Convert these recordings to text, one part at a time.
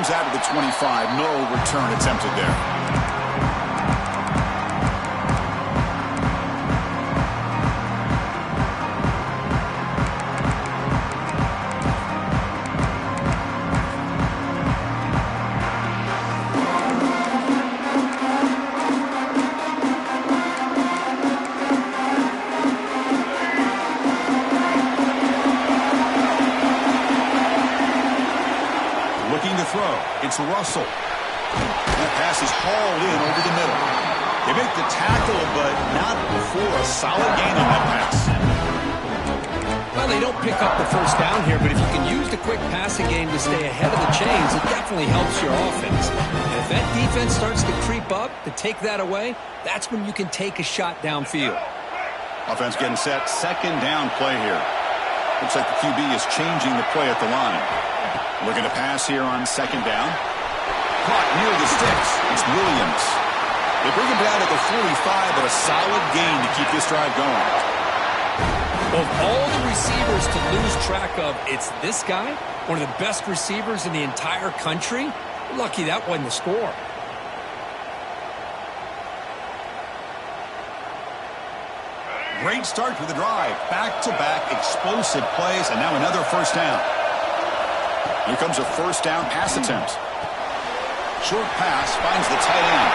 comes out of the 25. No return attempted there. It's Russell. That pass is hauled in over the middle. They make the tackle, but not before a solid gain on that pass. Well, they don't pick up the first down here, but if you can use the quick passing game to stay ahead of the chains, it definitely helps your offense. And if that defense starts to creep up to take that away, that's when you can take a shot downfield. Offense getting set. Second down play here. Looks like the QB is changing the play at the line. Looking to pass here on second down. Caught near the sticks. It's Williams. They bring him down at the 45, but a solid gain to keep this drive going. Of all the receivers to lose track of, it's this guy, one of the best receivers in the entire country. Lucky that wasn't the score. Great start to the drive. Back-to-back explosive plays, and now another first down. Here comes a first down pass attempt. Short pass finds the tight end.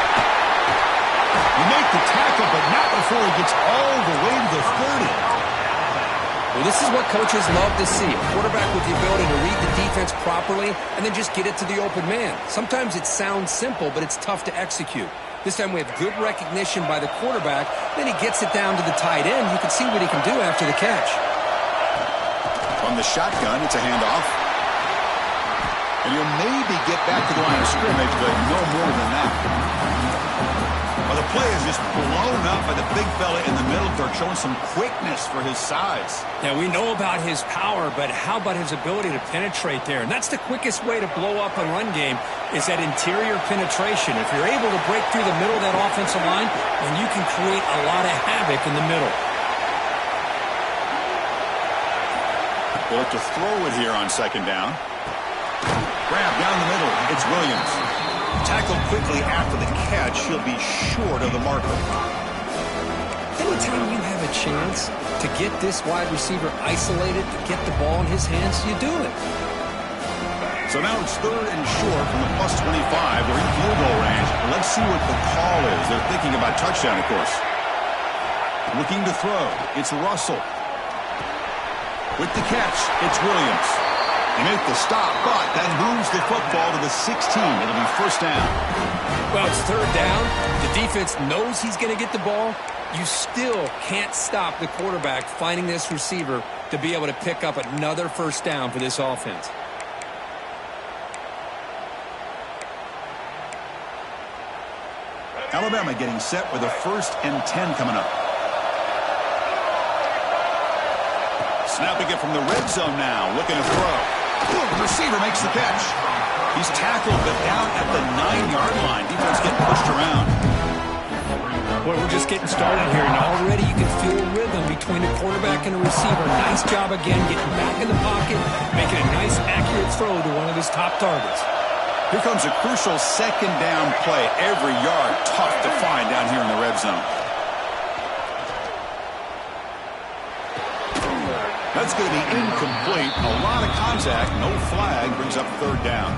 You make the tackle, but not before he gets all the way to the 30. Well, this is what coaches love to see. A quarterback with the ability to read the defense properly and then just get it to the open man. Sometimes it sounds simple, but it's tough to execute. This time we have good recognition by the quarterback. Then he gets it down to the tight end. You can see what he can do after the catch. From the shotgun, it's a handoff. And you'll maybe get back to the line of scrimmage, but no more than that. Well, the play is just blown up by the big fella in the middle. They're showing some quickness for his size. Yeah, we know about his power, but how about his ability to penetrate there? And that's the quickest way to blow up a run game is that interior penetration. If you're able to break through the middle of that offensive line, then you can create a lot of havoc in the middle. They look to throw it here on second down. Grab down the middle. It's Williams. Tackled quickly after the catch. He'll be short of the marker. Anytime you have a chance to get this wide receiver isolated, to get the ball in his hands, you do it. So now it's third and short from the plus 25. They're in field goal range. Let's see what the call is. They're thinking about touchdown, of course. Looking to throw. It's Russell. With the catch, it's Williams. They make the stop, but that moves the football to the 16. It'll be first down. Well, it's third down. The defense knows he's going to get the ball. You still can't stop the quarterback finding this receiver to be able to pick up another first down for this offense. Alabama getting set with a 1st and 10 coming up. Snapping it from the red zone now, looking to throw. The receiver makes the catch. He's tackled, but down at the 9-yard line. Defense getting pushed around. Boy, we're just getting started here, and already you can feel a rhythm between the quarterback and the receiver. Nice job again, getting back in the pocket, making a nice, accurate throw to one of his top targets. Here comes a crucial second down play. Every yard tough to find down here in the red zone. That's going to be incomplete. A lot of contact. No flag. Brings up third down.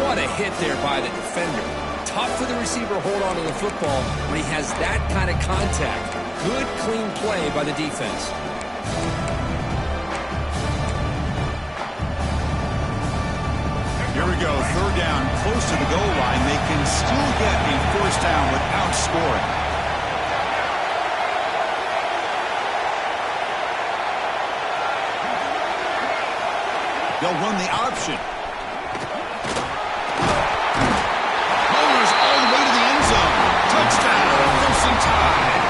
What a hit there by the defender. Tough for the receiver to hold on to the football when he has that kind of contact. Good, clean play by the defense. Here we go. Third down. Close to the goal line. They can still get a first down without scoring. They'll run the option. Mowers all the way to the end zone. Touchdown, Crimson Tide.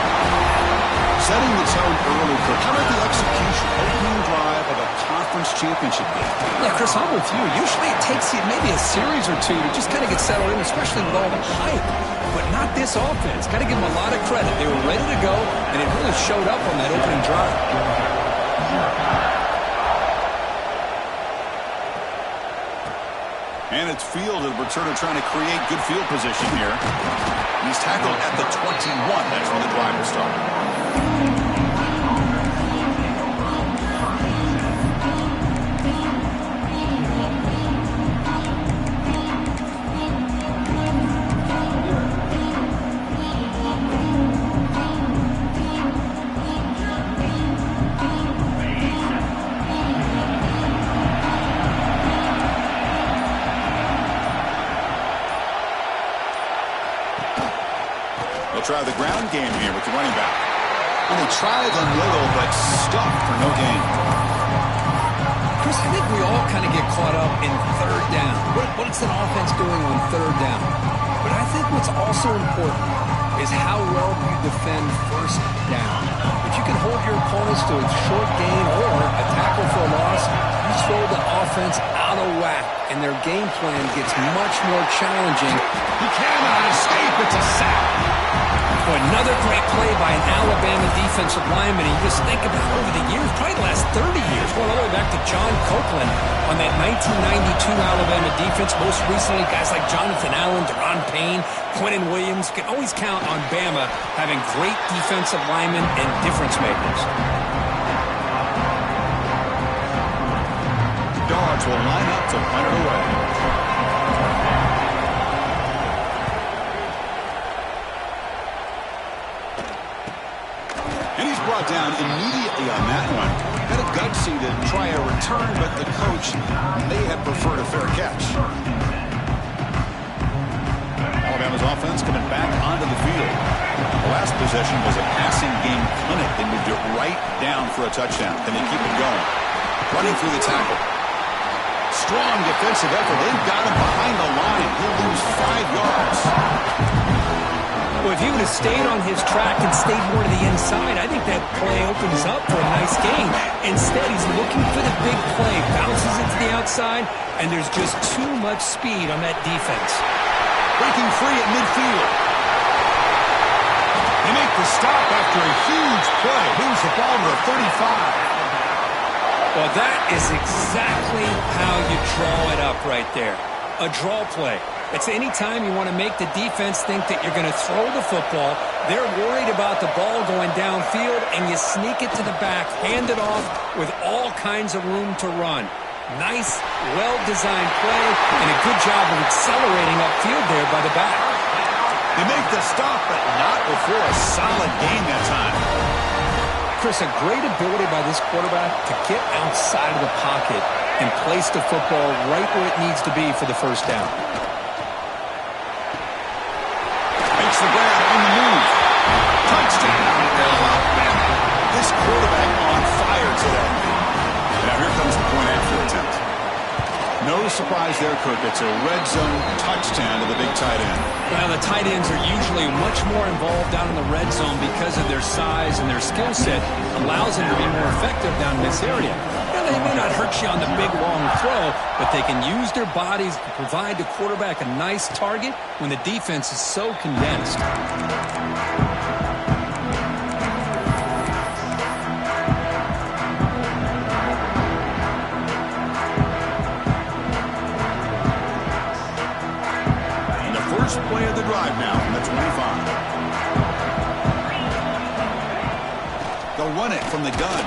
Setting the tone early for how about the execution? Opening drive of a conference championship game. Yeah, Chris, I'm with you. Usually it takes you maybe a series or two to just kind of get settled in, especially with all the hype. But not this offense. Got to give them a lot of credit. They were ready to go, and it really showed up on that opening drive. And it's fielded. Returner trying to create good field position here. He's tackled at the 21. That's when the drive will start. Try the ground game here with the running back. And they tried a little, but stuffed for no gain. Chris, I think we all kind of get caught up in third down. What's an offense doing on third down? But I think what's also important is how well you defend first down. If you can hold your opponents to a short gain or a tackle for a loss, you throw the offense out of whack, and their game plan gets much more challenging. He cannot escape. It's a sack. Another great play by an Alabama defensive lineman. You just think about over the years, probably the last 30 years, going all the way back to John Copeland on that 1992 Alabama defense. Most recently, guys like Jonathan Allen, Deron Payne, Quentin Williams. You can always count on Bama having great defensive linemen and difference makers. Dogs will line up to punt it away. Brought down immediately on that one. Had a gutsy to try a return, but the coach may have preferred a fair catch. Alabama's offense coming back onto the field. The last possession was a passing game clinic. They moved it right down for a touchdown. Can they keep it going? Running through the tackle. Strong defensive effort. They've got him behind the line. He'll lose 5 yards. Well, if he would have stayed on his track and stayed more to the inside, I think that play opens up for a nice gain. Instead, he's looking for the big play, bounces it to the outside, and there's just too much speed on that defense. Breaking free at midfield. They make the stop after a huge play. Moves the ball to a 35. Well, that is exactly how you draw it up right there. A draw play. It's any time you want to make the defense think that you're going to throw the football. They're worried about the ball going downfield, and you sneak it to the back, hand it off with all kinds of room to run. Nice, well-designed play, and a good job of accelerating upfield there by the back. They make the stop, but not before a solid gain that time. Chris, a great ability by this quarterback to get outside of the pocket and place the football right where it needs to be for the first down. Makes the grab on the move. Touchdown, Alabama. This quarterback on fire today. Now here comes the point after attempt. No surprise there, Kirk. It's a red zone touchdown to the big tight end. Well, the tight ends are usually much more involved down in the red zone because of their size and their skill set. Allows them to be more effective down in this area. Now, they may not hurt you on the big, long throw, but they can use their bodies to provide the quarterback a nice target when the defense is so condensed. First play of the drive now from the 25. They'll run it from the gun.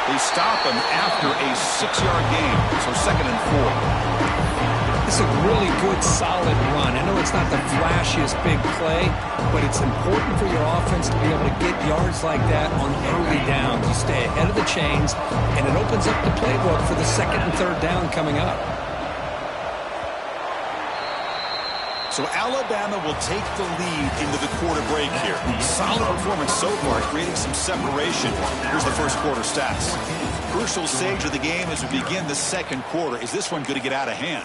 They stop him after a 6-yard gain, so 2nd and 4. This is a really good, solid run. I know it's not the flashiest big play, but it's important for your offense to be able to get yards like that on early downs. You stay ahead of the chains, and it opens up the playbook for the 2nd and 3rd down coming up. So Alabama will take the lead into the quarter break here. Solid performance so far, creating some separation. Here's the first quarter stats. Crucial stage of the game as we begin the second quarter. Is this one going to get out of hand?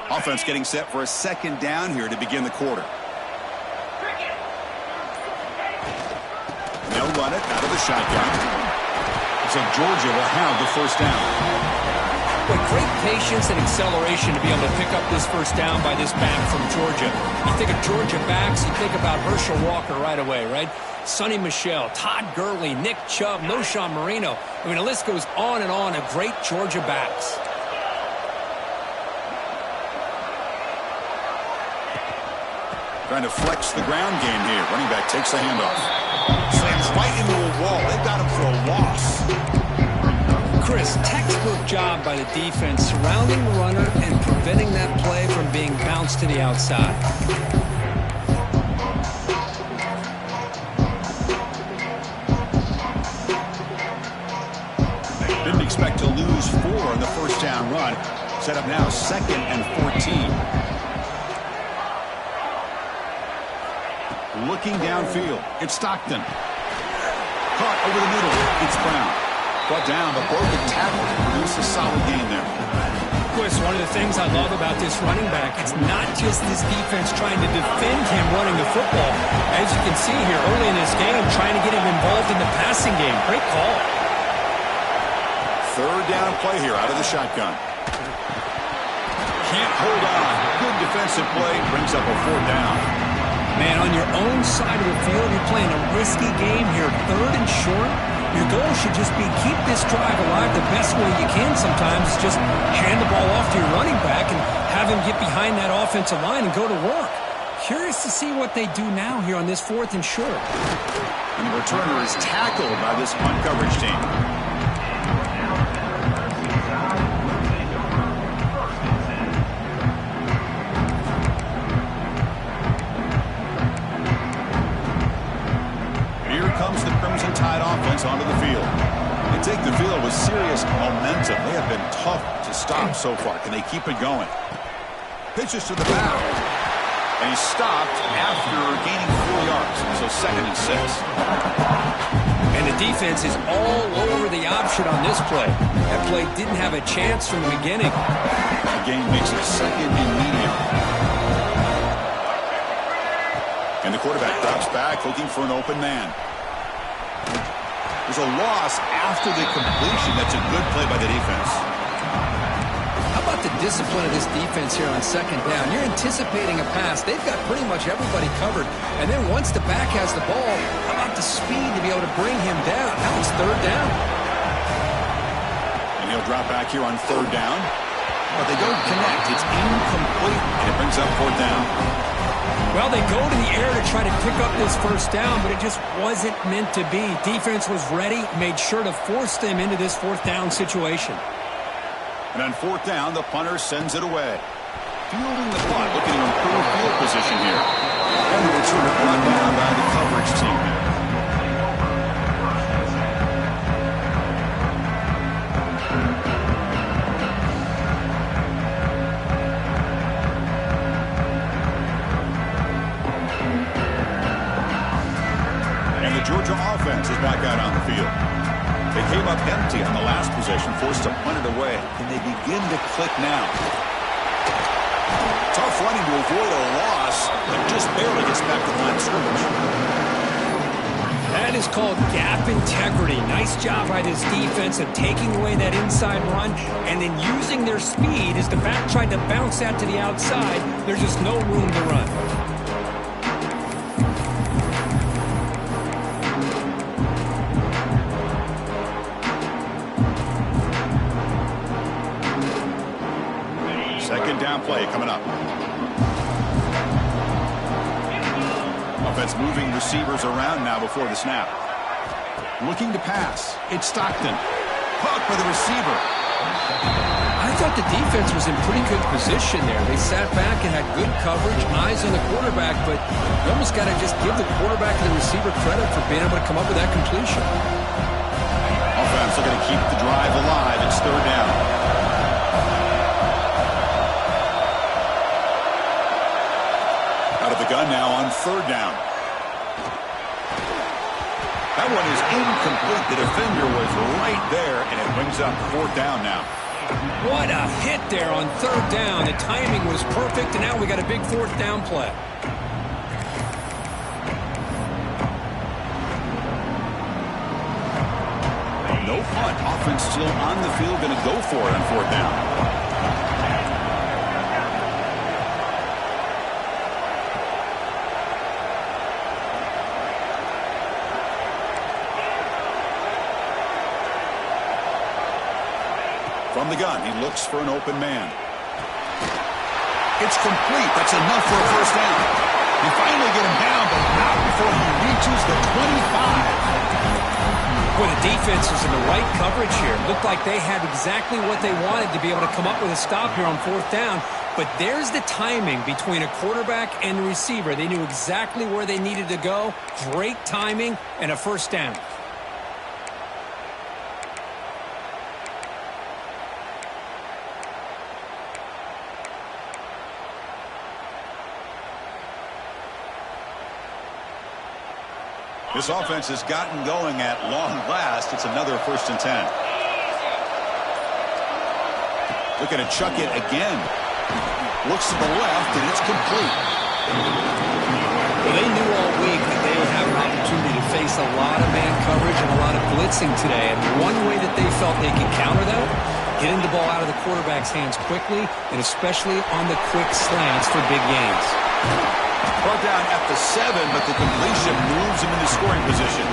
Offense getting set for a 2nd down here to begin the quarter. They'll run it out of the shotgun. So Georgia will have the first down. Boy, great patience and acceleration to be able to pick up this first down by this back from Georgia. You think of Georgia backs, you think about Herschel Walker right away, right? Sonny Michel, Todd Gurley, Nick Chubb, Noshawn Marino. I mean, the list goes on and on of great Georgia backs. Trying to flex the ground game here. Running back takes the handoff. Slams right into a wall. They've got him for a loss. Chris, textbook job by the defense surrounding the runner and preventing that play from being bounced to the outside. Didn't expect to lose 4 in the first down run. Set up now 2nd and 14. Looking downfield. It's Stockton. Caught over the middle. It's Brown. Brought down, but broken tackle to produce a solid game there. Chris, one of the things I love about this running back, it's not just this defense trying to defend him running the football. As you can see here early in this game, trying to get him involved in the passing game. Great call. Third down play here out of the shotgun. Can't hold on. Good defensive play. Brings up a 4th down. Man, on your own side of the field, you're playing a risky game here. 3rd and short. Your goal should just be keep this drive alive the best way you can sometimes. Just hand the ball off to your running back and have him get behind that offensive line and go to work. Curious to see what they do now here on this 4th and short. And the returner is tackled by this punt coverage team. Offense onto the field. They take the field with serious momentum. They have been tough to stop so far. Can they keep it going? Pitches to the back. And he's stopped after gaining 4 yards. So 2nd and 6. And the defense is all over the option on this play. That play didn't have a chance from the beginning. The game makes it 2nd and medium. And the quarterback drops back looking for an open man. There's a loss after the completion. That's a good play by the defense. How about the discipline of this defense here on 2nd down? You're anticipating a pass. They've got pretty much everybody covered. And then once the back has the ball, how about the speed to be able to bring him down? Now it's 3rd down. And he'll drop back here on 3rd down. But they don't connect. It's incomplete. And it brings up 4th down. Well, they go to the air to try to pick up this first down, but it just wasn't meant to be. Defense was ready, made sure to force them into this 4th down situation. And on 4th down, the punter sends it away. Fielding the punt, looking to improve field position here. And the returner brought down by the coverage team. Georgia offense is back out on the field. They came up empty on the last possession, forced to punt it away. And they begin to click now. Tough running to avoid a loss, but just barely gets back to the line of scrimmage. That is called gap integrity. Nice job by this defense of taking away that inside run and then using their speed as the back tried to bounce that to the outside. There's just no room to run. Play coming up. Offense moving receivers around now before the snap. Looking to pass. It's Stockton. Caught by the receiver. I thought the defense was in pretty good position there. They sat back and had good coverage, eyes on the quarterback, but you almost got to just give the quarterback and the receiver credit for being able to come up with that completion. Offense looking to keep the drive alive. It's 3rd down. Out of the gun now on 3rd down. That one is incomplete. The defender was right there, and it brings up 4th down now. What a hit there on 3rd down. The timing was perfect, and now we got a big 4th down play. No punt. Offense still on the field, going to go for it on 4th down. From the gun, he looks for an open man. It's complete. That's enough for a 1st down. They finally get him down, but not before he reaches the 25. Boy, the defense was in the right coverage here. Looked like they had exactly what they wanted to be able to come up with a stop here on 4th down. But there's the timing between a quarterback and the receiver. They knew exactly where they needed to go. Great timing and a 1st down. This offense has gotten going at long last. It's another 1st and 10. Looking to chuck it again. Looks to the left, and it's complete. Well, they knew all week that they would have an opportunity to face a lot of man coverage and a lot of blitzing today. And one way that they felt they could counter that, getting the ball out of the quarterback's hands quickly, and especially on the quick slants for big gains. Brought down at the 7, but the completion moves him into scoring position.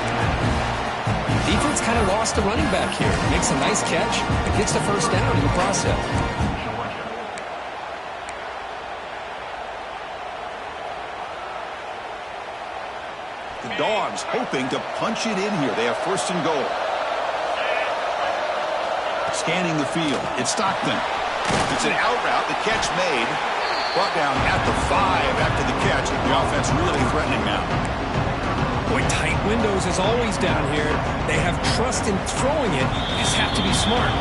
Defense kind of lost the running back here. Makes a nice catch and gets the 1st down in the process. The Dogs hoping to punch it in here. They have 1st and goal. Scanning the field. It's Stockton. It's an out route. The catch made. Brought down at the 5 after the catch. The offense really threatening now. Boy, tight windows as always down here. They have trust in throwing it. You just have to be smart.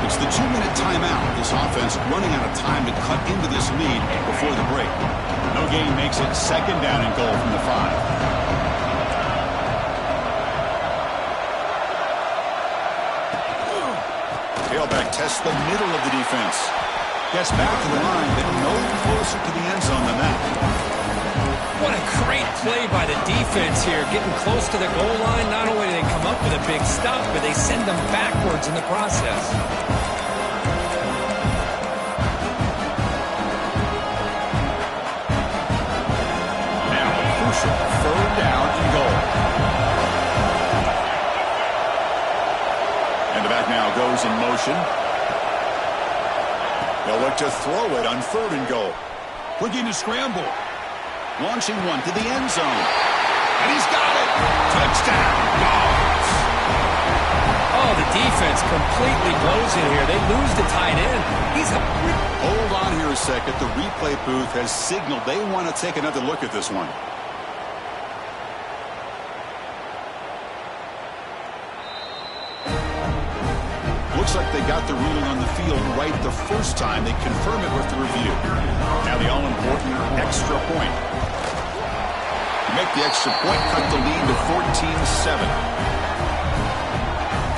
It's the 2-minute timeout. This offense running out of time to cut into this lead before the break. No gain makes it 2nd down and goal from the 5. Tailback tests the middle of the defense. Gets back to the line, but no closer to the end zone than that. What a great play by the defense here. Getting close to the goal line, not only do they come up with a big stop, but they send them backwards in the process. Now, crucial 3rd down and goal. And the back now goes in motion. They'll look to throw it on 3rd and goal. Looking to scramble. Launching one to the end zone. And he's got it. Touchdown, Dogs. Oh, the defense completely blows it here. They lose the tight end. Hold on here a second. The replay booth has signaled they want to take another look at this one. Looks like they got the ruling on the field right the first time. They confirm it with the review. Now the all-important extra point. Make the extra point, cut the lead to 14-7.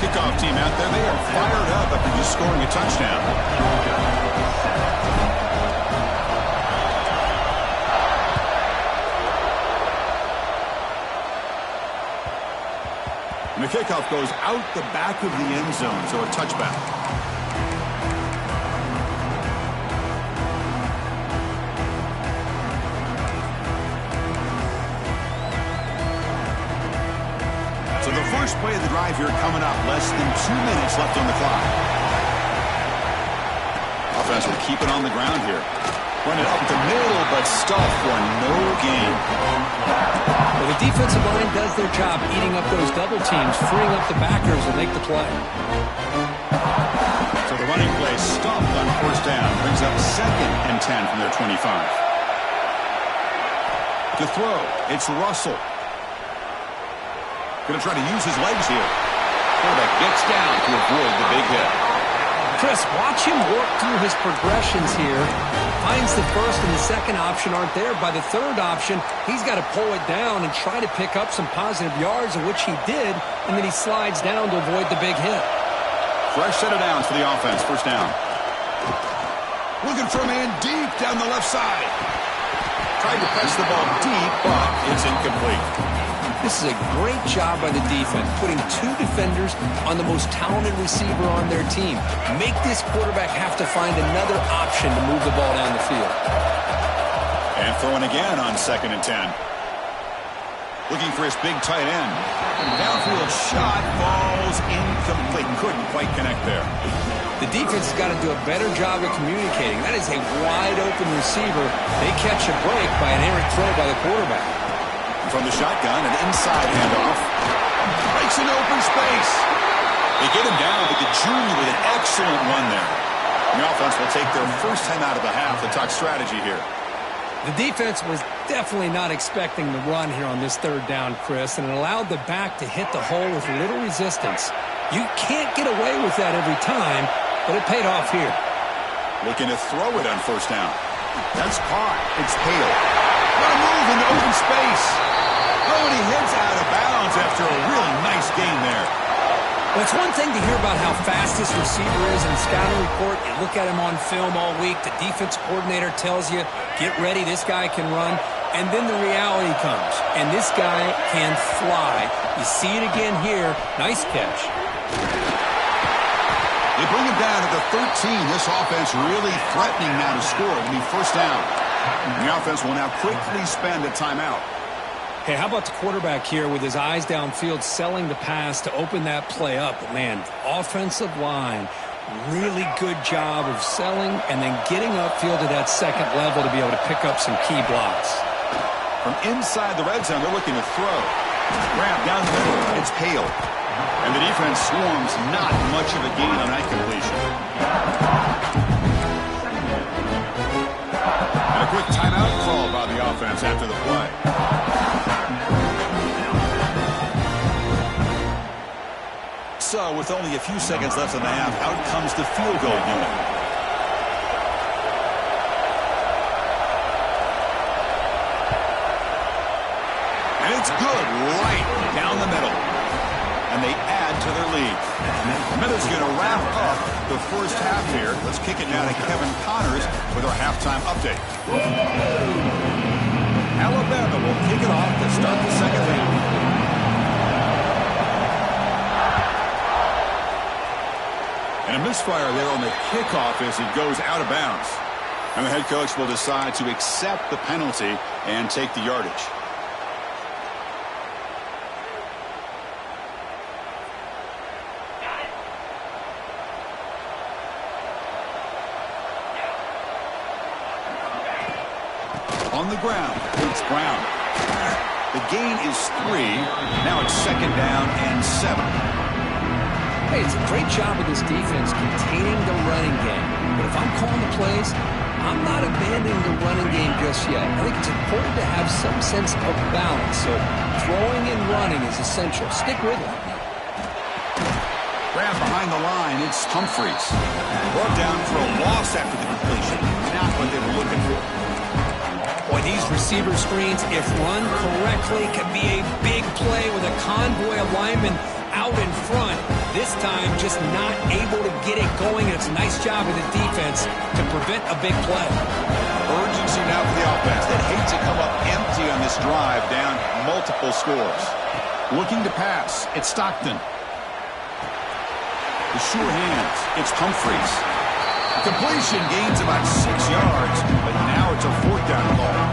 Kickoff team out there. They are fired up after just scoring a touchdown. And the kickoff goes out the back of the end zone, so a touchback. So the first play of the drive here coming up. Less than 2 minutes left on the clock. Offense will keep it on the ground here. Run it up the middle, but stuffed for no gain. Well, the defensive line does their job eating up those double teams, freeing up the backers and make the play. So the running play stuffed on 1st down. Brings up 2nd and 10 from their 25. To throw, it's Russell. Going to try to use his legs here. Quarterback gets down to avoid the big hit. Chris, watch him work through his progressions here. Finds the 1st and the 2nd option aren't there. By the 3rd option, he's got to pull it down and try to pick up some positive yards, of which he did, and then he slides down to avoid the big hit. Fresh set of downs for the offense. 1st down. Looking for a man deep down the left side. Tried to press the ball deep, but it's incomplete. This is a great job by the defense, putting two defenders on the most talented receiver on their team. Make this quarterback have to find another option to move the ball down the field. And throwing again on 2nd and 10. Looking for his big tight end. Downfield shot falls incomplete. Couldn't quite connect there. The defense has got to do a better job of communicating. That is a wide-open receiver. They catch a break by an errant throw by the quarterback. From the shotgun, an inside handoff. Breaks into open space. They get him down, but the junior with an excellent run there. The offense will take their first time out of the half to talk strategy here. The defense was definitely not expecting the run here on this 3rd down, Chris, and it allowed the back to hit the hole with little resistance. You can't get away with that every time, but it paid off here. Looking to throw it on 1st down. That's caught. It's Hale. What a move into open space. Oh, and he heads out of bounds after a really nice gain there. Well, it's one thing to hear about how fast this receiver is in the scouting report. You look at him on film all week. The defense coordinator tells you, get ready, this guy can run. And then the reality comes, and this guy can fly. You see it again here. Nice catch. They bring him down to the 13. This offense really threatening now to score. It'll be 1st down. The offense will now quickly spend a timeout. Hey, how about the quarterback here with his eyes downfield, selling the pass to open that play up? But, man, offensive line, really good job of selling and then getting upfield to that 2nd level to be able to pick up some key blocks. From inside the red zone, they're looking to throw. Grab down the middle. It's Hale. And the defense swarms not much of a gain on that completion. And a quick timeout call by the offense after the play. So, with only a few seconds left in the half, out comes the field goal unit. And it's good right down the middle. And they add to their lead. Miller's going to wrap up the first half here. Let's kick it now to Kevin Connors with our halftime update. Alabama will kick it off to start the 2nd half. And a misfire there on the kickoff as it goes out of bounds. And the head coach will decide to accept the penalty and take the yardage. On the ground, it's Brown. The gain is 3. Now it's 2nd down and 7. Hey, it's a great job of this defense containing the running game. But if I'm calling the plays, I'm not abandoning the running game just yet. I think it's important to have some sense of balance. So throwing and running is essential. Stick with it. Grab behind the line, it's Humphreys. Brought down for a loss after the completion. Not what they were looking for. Boy, these receiver screens, if run correctly, can be a big play with a convoy of linemen out in front. This time, just not able to get it going. It's a nice job of the defense to prevent a big play. Urgency now for the offense. They'd hate to come up empty on this drive, down multiple scores. Looking to pass, it's Stockton. The sure hands, it's Humphreys. Completion gains about 6 yards, but now it's a 4th down ball.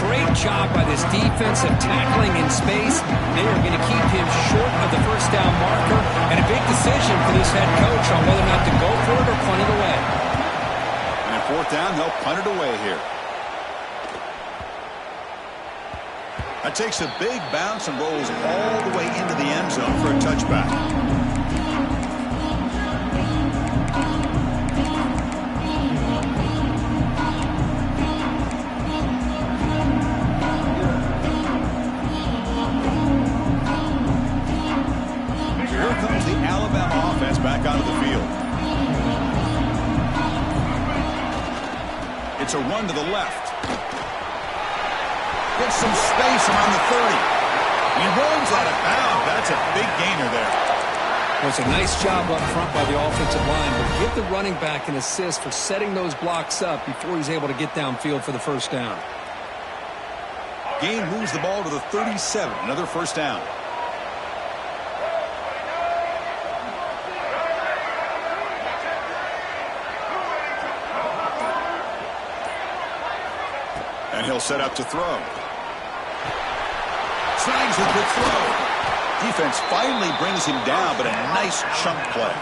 Great job by this defensive tackling in space. They are going to keep him short of the 1st down marker, and a big decision for this head coach on whether or not to go for it or punt it away. And at 4th down, they'll punt it away here. That takes a big bounce and rolls all the way into the end zone for a touchback. Back onto the field. It's a run to the left. Gets some space around the 30. He runs out of bounds. That's a big gainer there. Well, it's a nice job up front by the offensive line, but give the running back an assist for setting those blocks up before he's able to get downfield for the 1st down. Gain moves the ball to the 37. Another first down. And he'll set up to throw. Snags the quick throw. Defense finally brings him down, but a nice chunk play.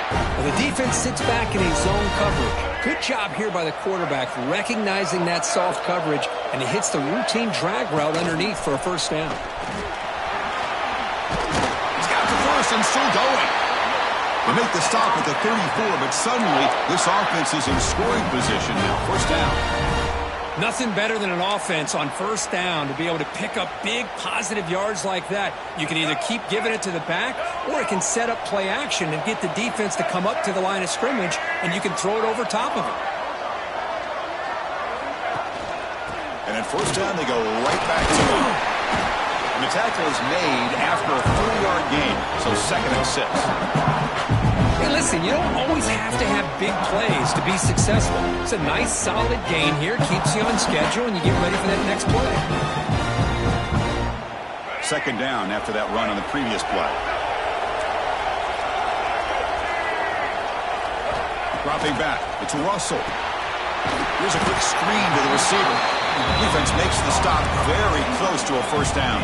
Well, the defense sits back in a zone coverage. Good job here by the quarterback recognizing that soft coverage, and he hits the routine drag route underneath for a first down. He's got the first and still going. They make the stop at the 34, but suddenly this offense is in scoring position now. First down. Nothing better than an offense on first down to be able to pick up big positive yards like that. You can either keep giving it to the back, or it can set up play action and get the defense to come up to the line of scrimmage, and you can throw it over top of it. And at first down, they go right back to him. And the tackle is made after a 4-yard gain, so 2nd and 6. Hey, listen, you don't always have to have big plays to be successful. It's a nice, solid gain here. Keeps you on schedule, and you get ready for that next play. 2nd down after that run on the previous play. Dropping back. It's Russell. Here's a quick screen to the receiver. Defense makes the stop very close to a first down.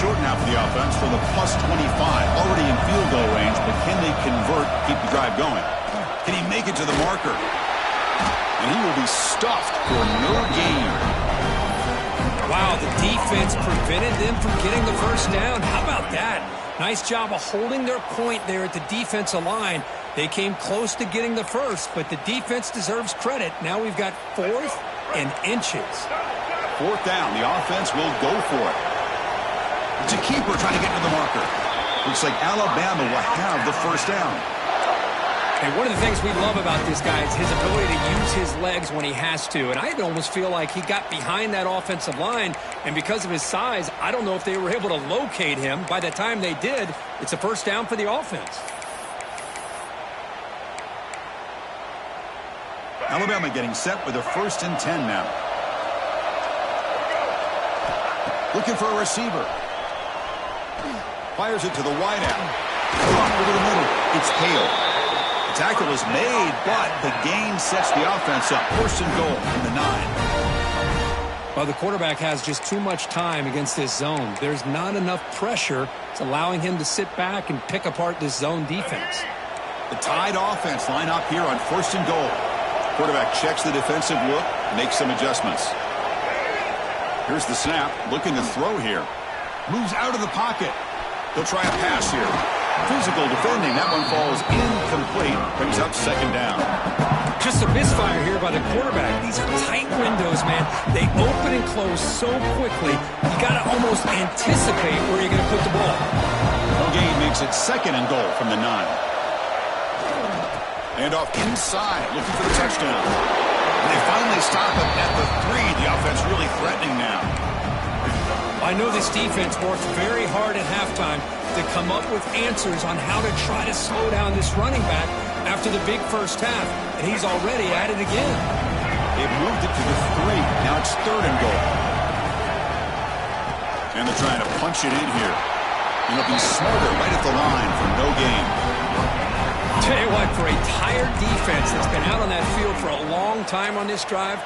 Short now for the offense from the +25. Already in field goal range, but can they convert, keep the drive going? Can he make it to the marker? And he will be stuffed for no gain. Wow, the defense prevented them from getting the first down. How about that? Nice job of holding their point there at the defensive line. They came close to getting the first, but the defense deserves credit. Now we've got 4th and inches. 4th down. The offense will go for it. It's a keeper trying to get to the marker. Looks like Alabama will have the first down. And one of the things we love about this guy is his ability to use his legs when he has to. And I almost feel like he got behind that offensive line, and because of his size, I don't know if they were able to locate him. By the time they did, it's a first down for the offense. Alabama getting set with a 1st and 10 now. Looking for a receiver. Fires it to the wideout. Over the middle. It's Hale. The tackle is made, but the gain sets the offense up. 1st and goal from the 9. Well, the quarterback has just too much time against this zone. There's not enough pressure. It's allowing him to sit back and pick apart this zone defense. The tied offense line up here on 1st and goal. Quarterback checks the defensive look, makes some adjustments. Here's the snap. Looking to throw here. Moves out of the pocket. They'll try a pass here. Physical defending. That one falls incomplete. Brings up 2nd down. Just a misfire here by the quarterback. These are tight windows, man. They open and close so quickly. You got to almost anticipate where you're going to put the ball. Gain makes it 2nd and goal from the 9. And off inside, looking for the touchdown. And they finally stop it at the 3. The offense really threatening now. I know this defense worked very hard at halftime to come up with answers on how to try to slow down this running back after the big first half, and he's already at it again. They've moved it to the 3. Now it's 3rd and goal. And they're trying to punch it in here. And they'll be smarter right at the line for no gain. Tell you what, for a tired defense that's been out on that field for a long time on this drive,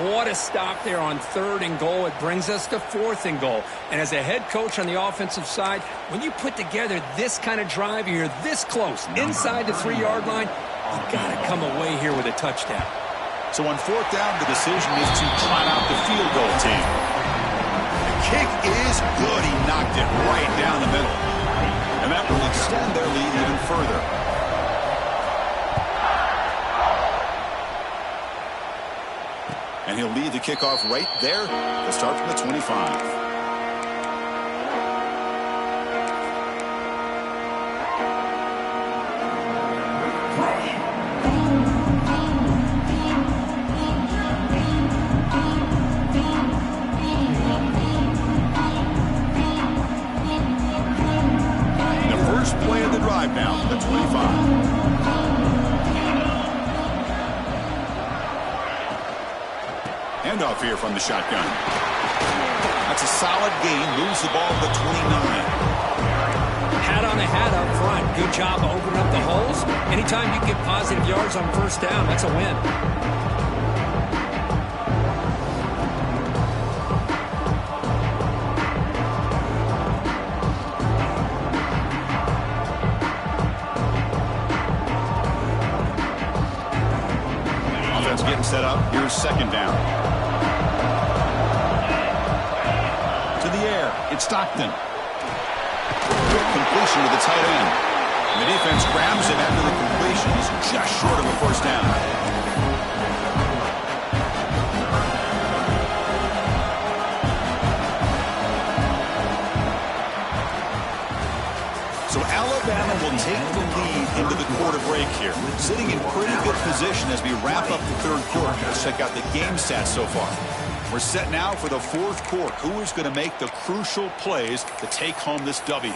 what a stop there on 3rd and goal. It brings us to 4th and goal. And as a head coach on the offensive side, when you put together this kind of drive, you're this close, inside the 3-yard line, you got to come away here with a touchdown. So on 4th down, the decision is to try out the field goal team. The kick is good. He knocked it right down the middle. And that will extend their lead even further. And he'll lead the kickoff right there. They'll start from the 25. Handoff here from the shotgun. That's a solid gain. Moves the ball to the 29. Hat on a hat up front. Good job of opening up the holes. Anytime you get positive yards on first down, that's a win. Offense getting set up. Here's second down. To the air. It's Stockton. Quick completion to the tight end. And the defense grabs it after the completion. He's just short of a first down. So Alabama will take the lead into the quarter break here. Sitting in pretty good position as we wrap up the third quarter. Let's check out the game stats so far. We're set now for the fourth quarter. Who is going to make the crucial plays to take home this W?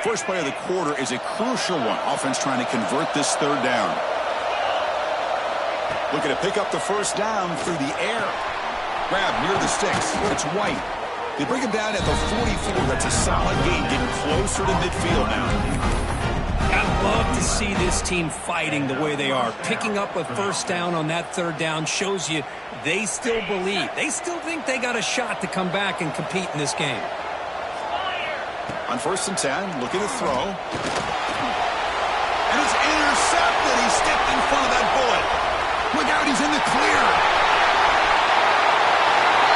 First play of the quarter is a crucial one. Offense trying to convert this third down. Looking to pick up the first down through the air. Grab near the sticks. It's White. They bring him down at the 44. That's a solid gain. Getting closer to midfield now. I love to see this team fighting the way they are. Picking up a first down on that third down shows you they still believe. They still think they got a shot to come back and compete in this game. On 1st and 10, looking to throw. And it's intercepted. He stepped in front of that bullet. Look out, he's in the clear.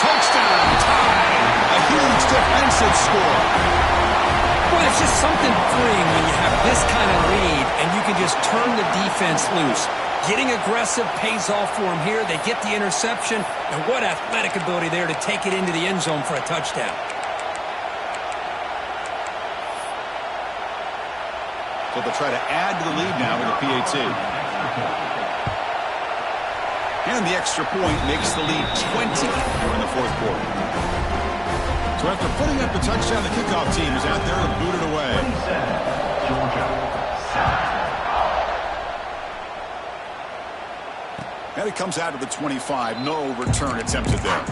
Touchdown, tie. A huge defensive score. Well, it's just something freeing when you have this kind of lead and you can just turn the defense loose. Getting aggressive pays off for them here. They get the interception, and what athletic ability there to take it into the end zone for a touchdown. So they'll try to add to the lead now with a PAT. And the extra point makes the lead 20 here in the fourth quarter. So after putting up the touchdown, the kickoff team is out there to boot it away. And it comes out to the 25. No return attempted there.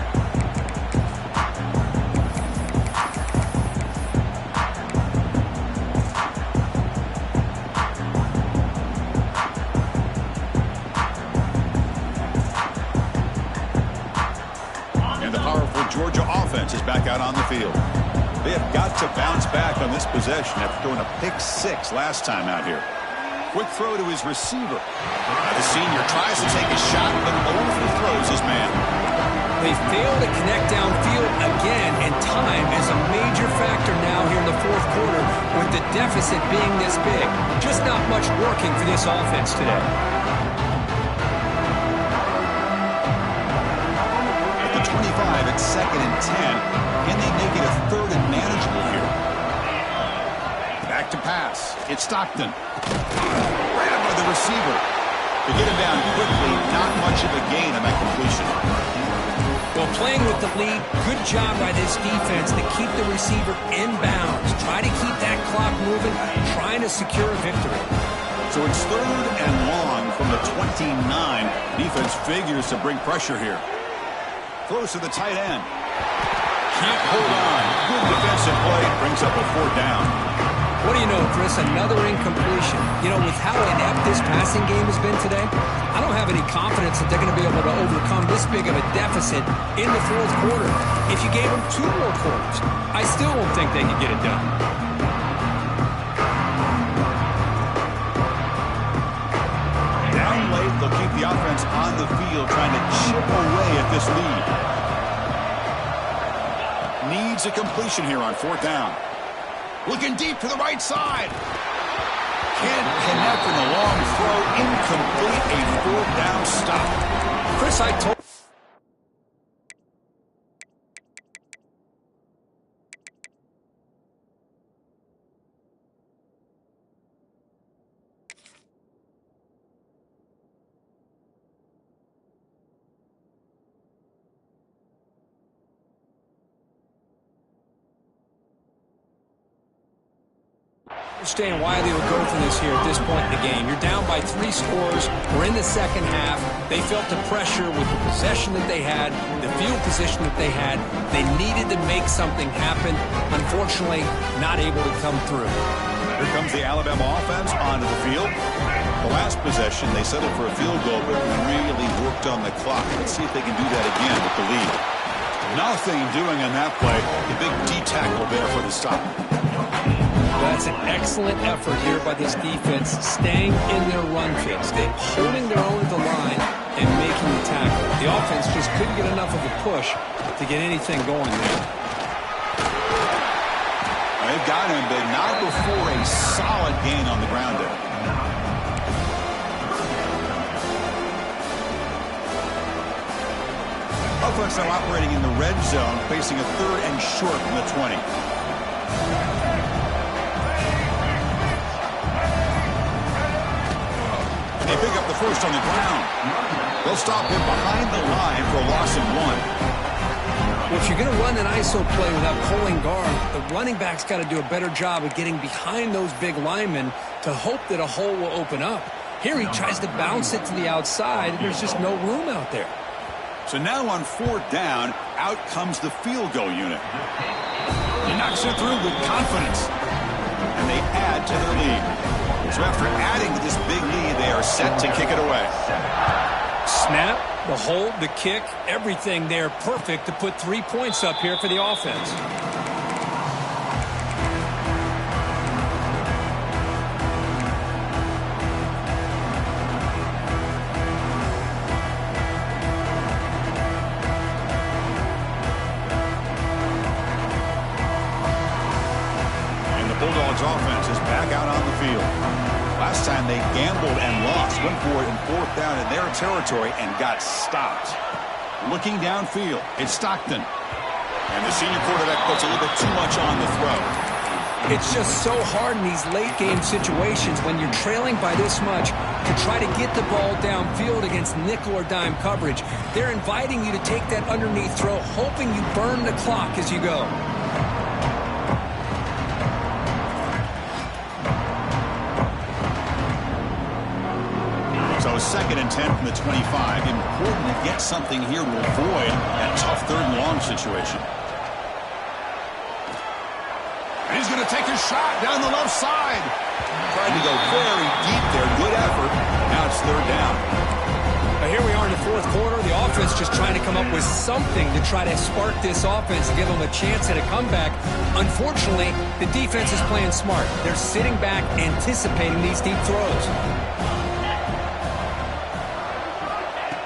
Georgia offense is back out on the field. They have got to bounce back on this possession after throwing a pick-6 last time out here. Quick throw to his receiver. Now the senior tries to take a shot, but overthrows his man. They fail to connect downfield again, and time is a major factor now here in the fourth quarter with the deficit being this big. Just not much working for this offense today. 25 at 2nd and 10. Can they make it a third and manageable here? Back to pass. It's Stockton. Right up by the receiver. To get him down quickly, not much of a gain on that completion. Well, playing with the lead, good job by this defense to keep the receiver in bounds. Try to keep that clock moving, trying to secure a victory. So it's third and long from the 29. Defense figures to bring pressure here. Close to the tight end. Can't hold on. Good defensive play. Brings up a fourth down. What do you know, Chris? Another incompletion. You know, with how inept this passing game has been today, I don't have any confidence that they're going to be able to overcome this big of a deficit in the fourth quarter. If you gave them 2 more quarters, I still don't think they could get it done. Down late, they'll keep the offense on the field trying to chip away at this lead. Needs a completion here on 4th down. Looking deep to the right side. Can't connect in the long throw. Incomplete. A 4th down stop. Chris, I told Understand why they would go for this here at this point in the game. You're down by 3 scores. We're in the second half. They felt the pressure with the possession that they had, the field position that they had. They needed to make something happen. Unfortunately, not able to come through. Here comes the Alabama offense onto the field. The last possession, they settled for a field goal, but really worked on the clock. Let's see if they can do that again with the lead. Nothing doing on that play. The big D tackle there for the stop. That's an excellent effort here by this defense, staying in their run fix. They're holding their own at the line and making the tackle. The offense just couldn't get enough of a push to get anything going there. They've got him, but not before a solid gain on the ground there. Offense now operating in the red zone, facing a 3rd and short from the 20. They pick up the first on the ground. They'll stop him behind the line for a loss of 1. Well, if you're going to run an ISO play without pulling guard, the running back's got to do a better job of getting behind those big linemen to hope that a hole will open up. Here he tries to bounce it to the outside, and there's just no room out there. So now on 4th down, out comes the field goal unit. He knocks it through with confidence. And they add to their lead. So after adding to this big lead, they are set to kick it away. Snap, the hold, the kick, everything there perfect to put 3 points up here for the offense. And the Bulldogs offense is back out on the field. Last time they gambled and lost, went for it in 4th down in their territory and got stopped. Looking downfield, it's Stockton. And the senior quarterback puts a little bit too much on the throw. It's just so hard in these late-game situations when you're trailing by this much to try to get the ball downfield against nickel or dime coverage. They're inviting you to take that underneath throw, hoping you burn the clock as you go. So 2nd and 10 from the 25. Important to get something here to avoid that tough 3rd and long situation. And he's going to take a shot down the left side. Tried to go very deep there. Good effort. Now it's 3rd down. Now here we are in the 4th quarter. The offense just trying to come up with something to try to spark this offense and give them a chance at a comeback. Unfortunately, the defense is playing smart. They're sitting back, anticipating these deep throws.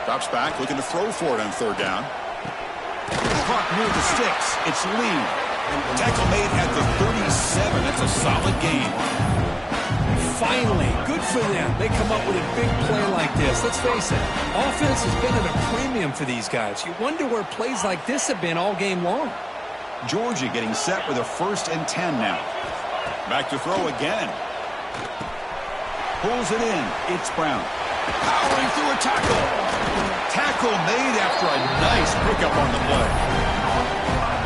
Drops back, looking to throw for it on 3rd down. Caught near the sticks. It's Lee. Tackle made at the 37. That's a solid gain. Finally, good for them. They come up with a big play like this. Let's face it, offense has been at a premium for these guys. You wonder where plays like this have been all game long. Georgia getting set with a 1st and 10 now. Back to throw again. Pulls it in. It's Brown. Powering through a tackle. Tackle made after a nice pickup on the play.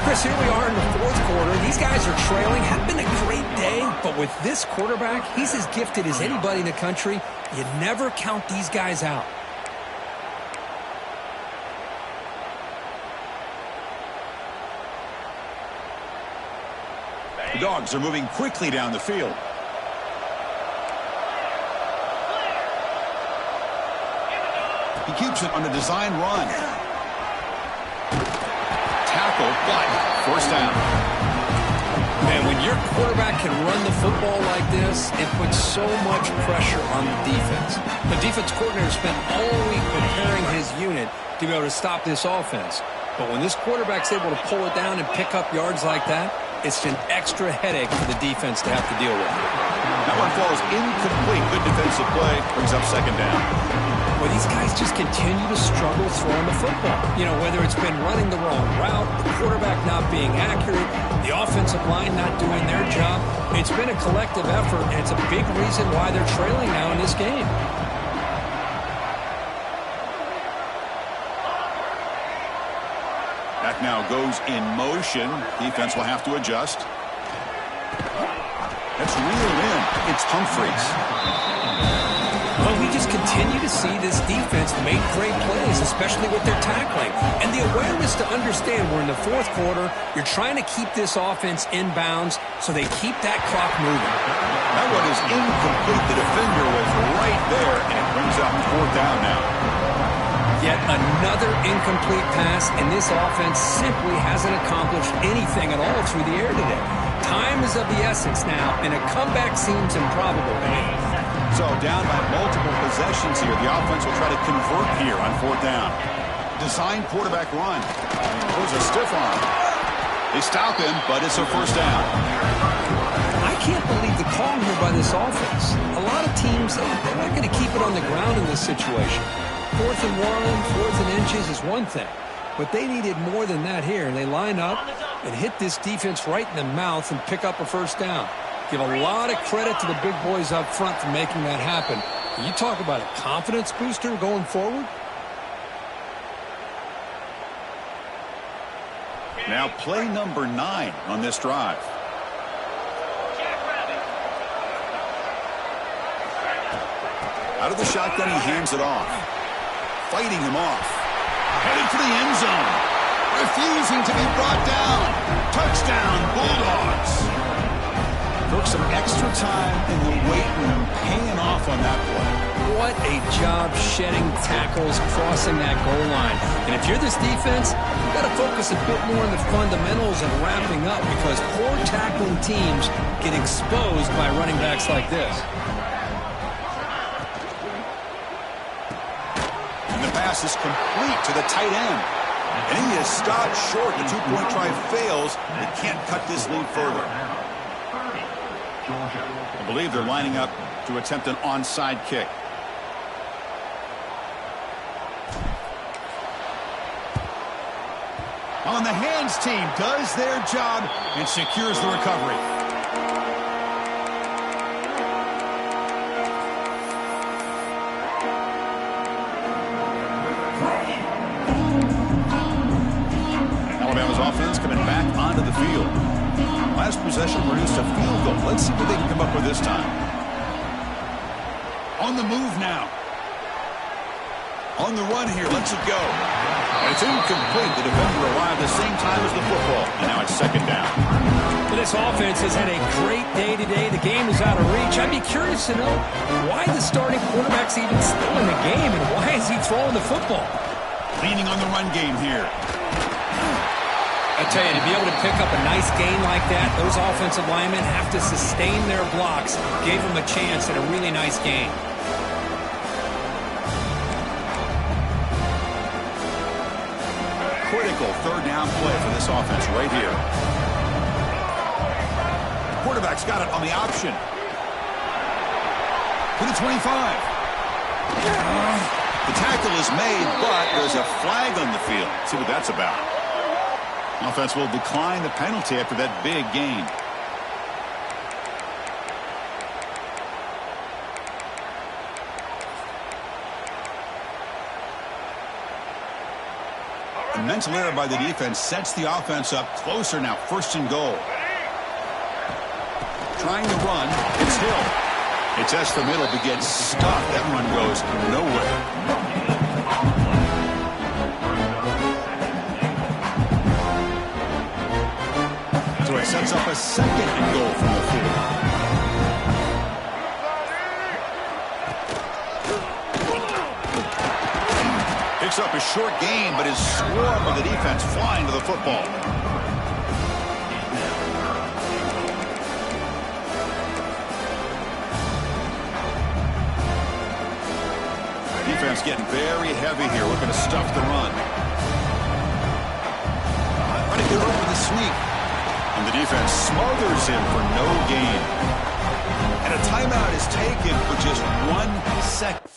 Chris, here we are in the 4th quarter. These guys are trailing. Had been a great day, but with this quarterback, he's as gifted as anybody in the country. You never count these guys out. The Dogs are moving quickly down the field. He keeps it on a design run. Tackle, but 1st down. Man, when your quarterback can run the football like this, it puts so much pressure on the defense. The defense coordinator spent all week preparing his unit to be able to stop this offense. But when this quarterback's able to pull it down and pick up yards like that, it's an extra headache for the defense to have to deal with. That one falls incomplete. Good defensive play. Brings up 2nd down. Well, these guys just continue to struggle throwing the football. You know, whether it's been running the wrong route, the quarterback not being accurate, the offensive line not doing their job. It's been a collective effort, and it's a big reason why they're trailing now in this game. That now goes in motion. Defense will have to adjust. That's reeled in. It's Humphries. Well, we just continue to see this defense make great plays, especially with their tackling. And the awareness to understand we're in the fourth quarter, you're trying to keep this offense in bounds so they keep that clock moving. That one is incomplete. The defender was right there, and it brings up fourth down now. Yet another incomplete pass, and this offense simply hasn't accomplished anything at all through the air today. Time is of the essence now, and a comeback seems improbable to me. So down by multiple possessions here. The offense will try to convert here on fourth down. Design quarterback run. There's a stiff arm. They stop him, but it's a first down. I can't believe the call here by this offense. A lot of teams, they're not going to keep it on the ground in this situation. 4th and 1, 4th and inches is one thing. But they needed more than that here, and they line up and hit this defense right in the mouth and pick up a first down. Give a lot of credit to the big boys up front for making that happen. Can you talk about a confidence booster going forward? Now play number 9 on this drive. Out of the shotgun, he hands it off. Fighting him off. Headed for the end zone. Refusing to be brought down. Touchdown, Bulldogs. Took some extra time in the weight room, paying off on that play. What a job shedding tackles, crossing that goal line. And if you're this defense, you've got to focus a bit more on the fundamentals and wrapping up, because poor tackling teams get exposed by running backs like this. And the pass is complete to the tight end. And he is stopped short. The two-point try fails. They can't cut this lead further. I believe they're lining up to attempt an onside kick. On the hands team does their job and secures the recovery. Alabama's offense coming back onto the field. Last possession produced a field goal. Let's see what they can come up with this time. On the move now. On the run here. Let's it go. And it's incomplete. The defender arrived the same time as the football. And now it's second down. Well, this offense has had a great day today. The game is out of reach. I'd be curious to know why the starting quarterback's even still in the game, and why is he throwing the football? Leaning on the run game here. I tell you, to be able to pick up a nice gain like that, those offensive linemen have to sustain their blocks. Gave them a chance at a really nice gain. Critical third down play for this offense right here. Quarterback's got it on the option. To the 25. The tackle is made, but there's a flag on the field. Let's see what that's about. Offense will decline the penalty after that big gain. A mental error by the defense sets the offense up closer now. First and goal. Trying to run. It's Hill. It tests the middle but gets stuck. That run goes nowhere. So it sets up a second and goal from the field. Picks up a short gain, but is swarmed by the defense flying to the football. Defense getting very heavy here, looking to stuff the run. Trying to get over the sneak. And the defense smothers him for no gain. And a timeout is taken with just 1 second.